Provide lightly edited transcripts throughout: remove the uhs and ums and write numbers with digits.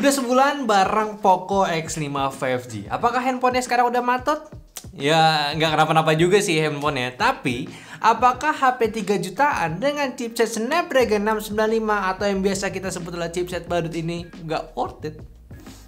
Udah sebulan bareng Poco X5 5G. Apakah handphonenya sekarang udah matot? Ya, nggak kenapa-napa juga sih handphonenya. Tapi, apakah HP 3 jutaan dengan chipset Snapdragon 695 atau yang biasa kita sebut adalah chipset badut ini nggak worth it?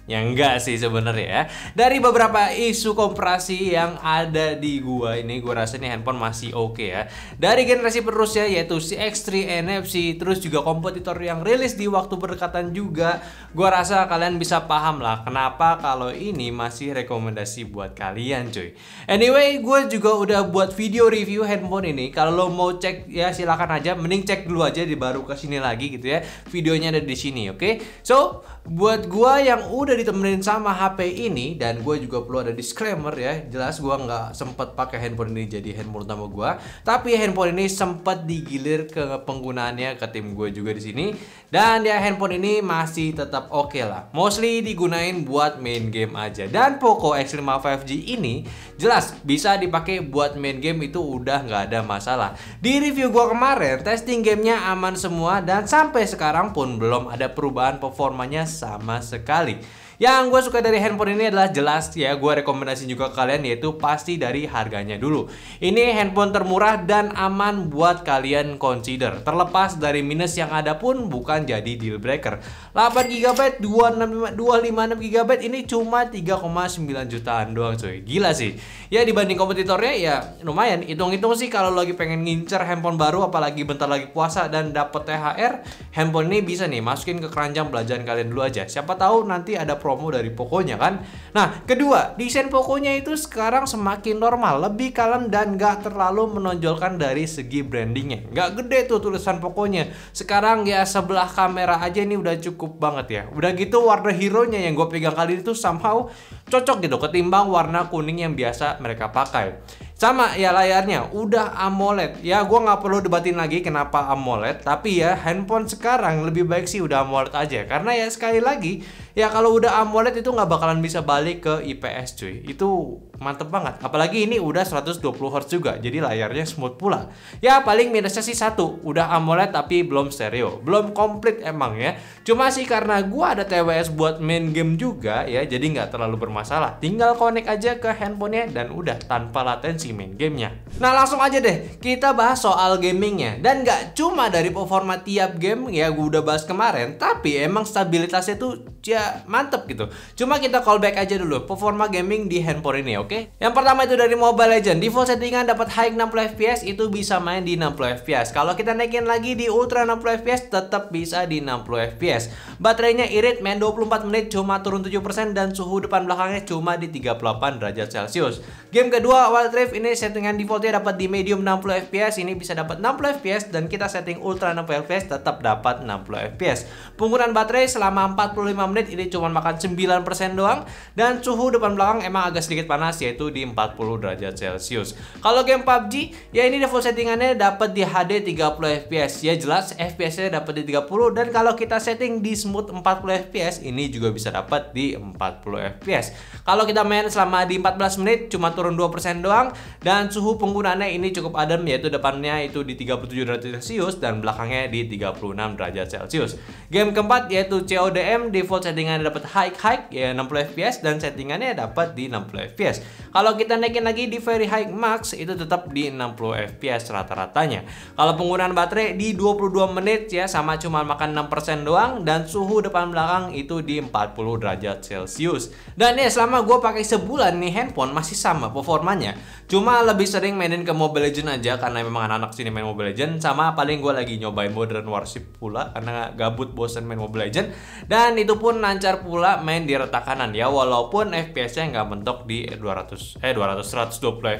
Ya enggak sih sebenarnya ya. Dari beberapa isu komparasi yang ada di gua ini, gua rasa ini handphone masih oke ya. Dari generasi penerusnya yaitu si X3 NFC, terus juga kompetitor yang rilis di waktu berdekatan juga, gua rasa kalian bisa paham lah kenapa kalau ini masih rekomendasi buat kalian cuy. Anyway, gua juga udah buat video review handphone ini. Kalau lo mau cek ya silakan aja, mending cek dulu aja di baru kesini lagi gitu ya. Videonya ada di sini, oke? So, buat gua yang udah ditemenin sama HP ini, dan gue juga perlu ada disclaimer ya, jelas gue nggak sempet pakai handphone ini jadi handphone utama gue, tapi handphone ini sempat digilir ke penggunaannya ke tim gue juga di sini, dan ya handphone ini masih tetap oke lah, mostly digunain buat main game aja. Dan Poco X5 5G ini jelas bisa dipakai buat main game, itu udah nggak ada masalah. Di review gue kemarin testing gamenya aman semua, dan sampai sekarang pun belum ada perubahan performanya sama sekali. Yang gue suka dari handphone ini adalah jelas ya, gue rekomendasi juga ke kalian, yaitu pasti dari harganya dulu. Ini handphone termurah dan aman buat kalian consider. Terlepas dari minus yang ada pun bukan jadi deal breaker. 8GB, 256GB ini cuma 3,9 jutaan doang cuy. Gila sih. Ya dibanding kompetitornya ya lumayan. Hitung-hitung sih kalau lagi pengen ngincer handphone baru, apalagi bentar lagi puasa dan dapet THR, handphone ini bisa nih masukin ke keranjang belanjaan kalian dulu aja. Siapa tahu nanti ada promo dari Poconya kan. Nah, kedua, desain Poconya itu sekarang semakin normal, lebih kalem dan gak terlalu menonjolkan dari segi brandingnya. Gak gede tuh tulisan Poconya. Sekarang ya sebelah kamera aja ini udah cukup banget ya. Udah gitu warna hero-nya yang gue pegang kali itu somehow cocok gitu ketimbang warna kuning yang biasa mereka pakai. Sama ya layarnya udah AMOLED. Ya gue nggak perlu debatin lagi kenapa AMOLED, tapi ya handphone sekarang lebih baik sih udah AMOLED aja, karena ya sekali lagi ya kalau udah AMOLED itu nggak bakalan bisa balik ke IPS cuy. Itu mantep banget. Apalagi ini udah 120Hz juga, jadi layarnya smooth pula. Ya paling minusnya sih satu, udah AMOLED tapi belum stereo, belum komplit emang ya. Cuma sih karena gua ada TWS buat main game juga ya, jadi nggak terlalu bermasalah. Tinggal connect aja ke handphonenya dan udah tanpa latensi main gamenya. Nah langsung aja deh kita bahas soal gamingnya. Dan nggak cuma dari performa tiap game ya, gua udah bahas kemarin, tapi emang stabilitasnya tuh ya mantep gitu. Cuma kita callback aja dulu performa gaming di handphone ini, oke? Yang pertama itu dari Mobile Legends. Default settingan dapat high 60fps, itu bisa main di 60fps. Kalau kita naikin lagi di ultra 60fps tetap bisa di 60fps. Baterainya irit, main 24 menit cuma turun 7%, dan suhu depan belakangnya cuma di 38 derajat Celcius. Game kedua Wild Rift, ini settingan defaultnya dapat di medium 60fps, ini bisa dapat 60fps, dan kita setting ultra 60fps tetap dapat 60fps. Penggunaan baterai selama 45 menit ini cuma makan 9% doang, dan suhu depan belakang emang agak sedikit panas yaitu di 40 derajat Celcius. Kalau game PUBG ya ini default settingannya dapat di HD 30fps. Ya jelas FPS-nya dapat di 30, dan kalau kita setting di smooth 40fps ini juga bisa dapat di 40fps. Kalau kita main selama di 14 menit cuma turun 2% doang, dan suhu penggunaannya ini cukup adem yaitu depannya itu di 37 derajat Celcius dan belakangnya di 36 derajat Celcius. Game keempat yaitu CODM, default settingannya dapat high ya 60fps, dan settingannya dapat di 60fps. Kalau kita naikin lagi di very high max itu tetap di 60fps rata-ratanya. Kalau penggunaan baterai di 22 menit ya sama cuma makan 6% doang, dan suhu depan belakang itu di 40 derajat Celcius. Dan ya selama gue pakai sebulan nih handphone masih sama performanya. Cuma lebih sering mainin ke Mobile Legends aja karena memang anak-anak sini main Mobile Legends, sama paling gue lagi nyobain Modern Warship pula karena gabut bosen main Mobile Legends, dan itu pun lancar pula main di retak kanan ya, walaupun FPS-nya nggak mentok di 120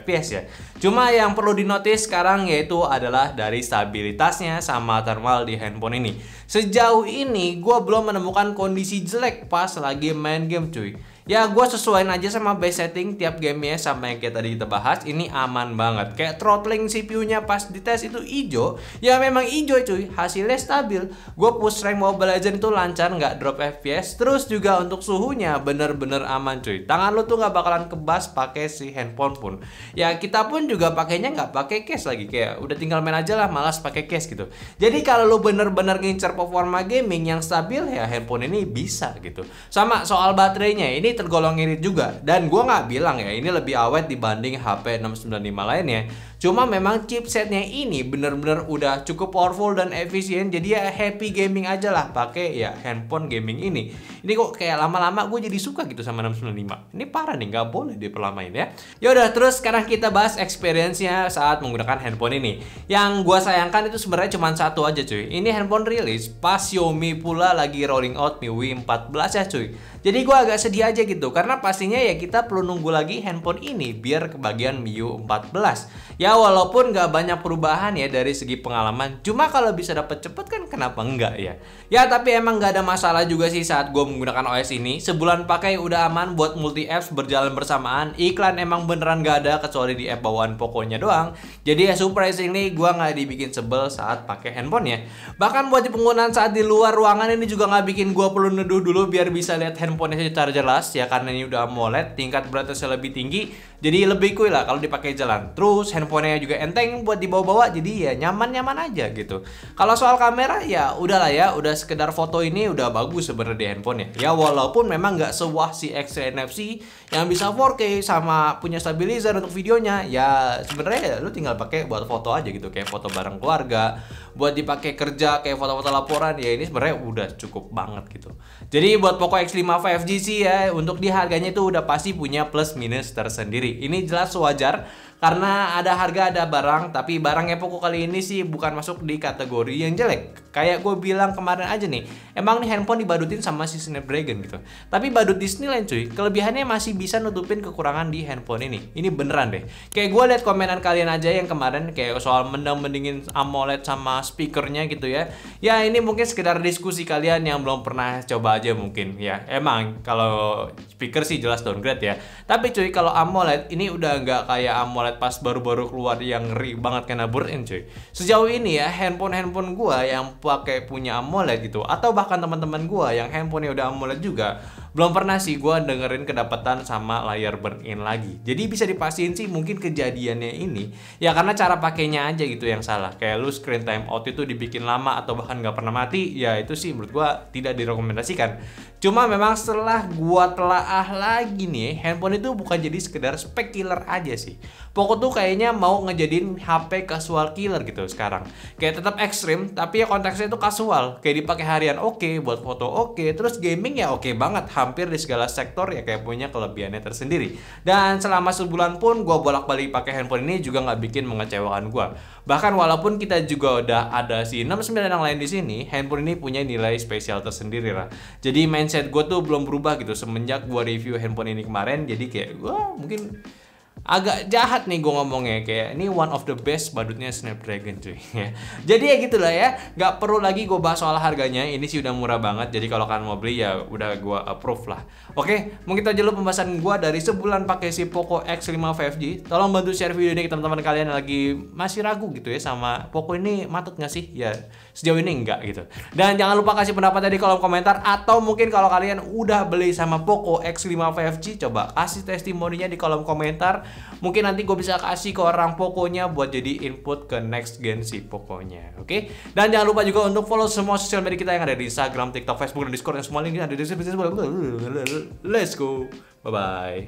fps ya. Cuma yang perlu dinotis sekarang yaitu adalah dari stabilitasnya sama thermal di handphone ini. Sejauh ini gue belum menemukan kondisi jelek pas lagi main game cuy. Ya gue sesuaiin aja sama base setting tiap gamenya, sama yang kayak tadi kita bahas. Ini aman banget. Kayak throttling CPU-nya pas dites itu hijau, ya memang hijau cuy, hasilnya stabil. Gue push rank Mobile Legends itu lancar, nggak drop FPS. Terus juga untuk suhunya bener-bener aman cuy. Tangan lu tuh nggak bakalan kebas pakai si handphone pun. Ya kita pun juga pakainya nggak pakai case lagi, kayak udah tinggal main aja lah, malas pakai case gitu. Jadi kalau lu bener-bener ngincer performa gaming yang stabil, ya handphone ini bisa gitu. Sama soal baterainya, ini tergolong irit juga. Dan gua nggak bilang ya ini lebih awet dibanding HP 695 lainnya. Cuma memang chipsetnya ini bener-bener udah cukup powerful dan efisien. Jadi ya happy gaming aja lah pakai ya handphone gaming ini. Ini kok kayak lama-lama gue jadi suka gitu sama 695. Ini parah nih, nggak boleh diperlamain ya. Yaudah, terus sekarang kita bahas experience-nya saat menggunakan handphone ini. Yang gue sayangkan itu sebenarnya cuma satu aja cuy. Ini handphone rilis pas Xiaomi pula lagi rolling out MIUI 14 ya cuy. Jadi gue agak sedih aja gitu, karena pastinya ya kita perlu nunggu lagi handphone ini biar kebagian MIUI 14. Ya walaupun nggak banyak perubahan ya dari segi pengalaman, cuma kalau bisa dapet cepet kan kenapa enggak ya. Ya tapi emang nggak ada masalah juga sih saat gue menggunakan OS ini. Sebulan pakai udah aman buat multi apps berjalan bersamaan. Iklan emang beneran nggak ada kecuali di app bawaan Poconya doang. Jadi ya surprisingly gue nggak dibikin sebel saat pakai handphonenya. Bahkan buat di penggunaan saat di luar ruangan ini juga nggak bikin gue perlu neduh dulu biar bisa lihat handphonenya secara jelas ya, karena ini udah AMOLED, tingkat brightness-nya lebih tinggi, jadi lebih cool lah kalau dipakai jalan. Terus handphonenya juga enteng buat dibawa-bawa, jadi ya nyaman-nyaman aja gitu. Kalau soal kamera ya udahlah ya, udah sekedar foto ini udah bagus sebenarnya di handphonenya. Ya walaupun memang nggak sewah si X-Ray NFC yang bisa 4K sama punya stabilizer untuk videonya. Ya sebenarnya lu tinggal pakai buat foto aja gitu, kayak foto bareng keluarga, buat dipakai kerja kayak foto-foto laporan. Ya ini sebenarnya udah cukup banget gitu. Jadi buat Poco X5 5G sih ya, untuk di harganya itu udah pasti punya plus minus tersendiri. Ini jelas wajar karena ada harga ada barang, tapi barangnya Poco kali ini sih bukan masuk di kategori yang jelek. Kayak gue bilang kemarin aja nih, emang nih handphone dibadutin sama si Snapdragon gitu, tapi badut Disneyland cuy, kelebihannya masih bisa nutupin kekurangan di handphone ini. Ini beneran deh. Kayak gue liat komenan kalian aja yang kemarin kayak soal mending-mendingin AMOLED sama speakernya gitu ya. Ya ini mungkin sekedar diskusi kalian yang belum pernah coba aja mungkin ya. Emang kalau speaker sih jelas downgrade ya, tapi cuy kalau AMOLED ini udah nggak kayak AMOLED pas baru-baru keluar yang ngeri banget kena burn-in cuy. Sejauh ini ya handphone gua yang pakai punya AMOLED gitu, atau bahkan teman-teman gua yang handphonenya udah AMOLED juga, belum pernah sih gua dengerin kedapatan sama layar burn-in lagi. Jadi bisa dipastiin sih mungkin kejadiannya ini ya karena cara pakainya aja gitu yang salah. Kayak lu screen time out itu dibikin lama atau bahkan nggak pernah mati, ya itu sih menurut gua tidak direkomendasikan. Cuma memang setelah gua telaah lagi nih, handphone itu bukan jadi sekedar spek killer aja sih. Poco tuh kayaknya mau ngejadiin HP casual killer gitu sekarang. Kayak tetap ekstrim, tapi ya konteksnya itu casual. Kayak dipakai harian oke, buat foto oke, terus gaming ya oke banget. Hampir di segala sektor ya kayak punya kelebihannya tersendiri. Dan selama sebulan pun gua bolak-balik pakai handphone ini juga nggak bikin mengecewakan gua. Bahkan walaupun kita juga udah ada si 69 yang lain di sini, handphone ini punya nilai spesial tersendiri lah. Jadi mindset gue tuh belum berubah gitu semenjak gue review handphone ini kemarin. Jadi kayak gue mungkin agak jahat nih gue ngomongnya, kayak ini one of the best badutnya Snapdragon cuy ya. Jadi ya gitulah ya, nggak perlu lagi gue bahas soal harganya, ini sih udah murah banget. Jadi kalau kalian mau beli ya udah gue approve lah. Oke, mungkin itu aja dulu pembahasan gue dari sebulan pakai si Poco X5 5G. Tolong bantu share video ini ke teman-teman kalian yang lagi masih ragu gitu ya sama Poco ini matut nggak sih? Ya sejauh ini enggak gitu. Dan jangan lupa kasih pendapatnya di kolom komentar, atau mungkin kalau kalian udah beli sama Poco X5 5G, coba kasih testimoninya di kolom komentar. Mungkin nanti gue bisa kasih ke orang Poconya buat jadi input ke next gen si Poconya. Oke? Dan jangan lupa juga untuk follow semua sosial media kita yang ada di Instagram, TikTok, Facebook, dan Discord, yang semua link ada di deskripsi. Let's go. Bye bye.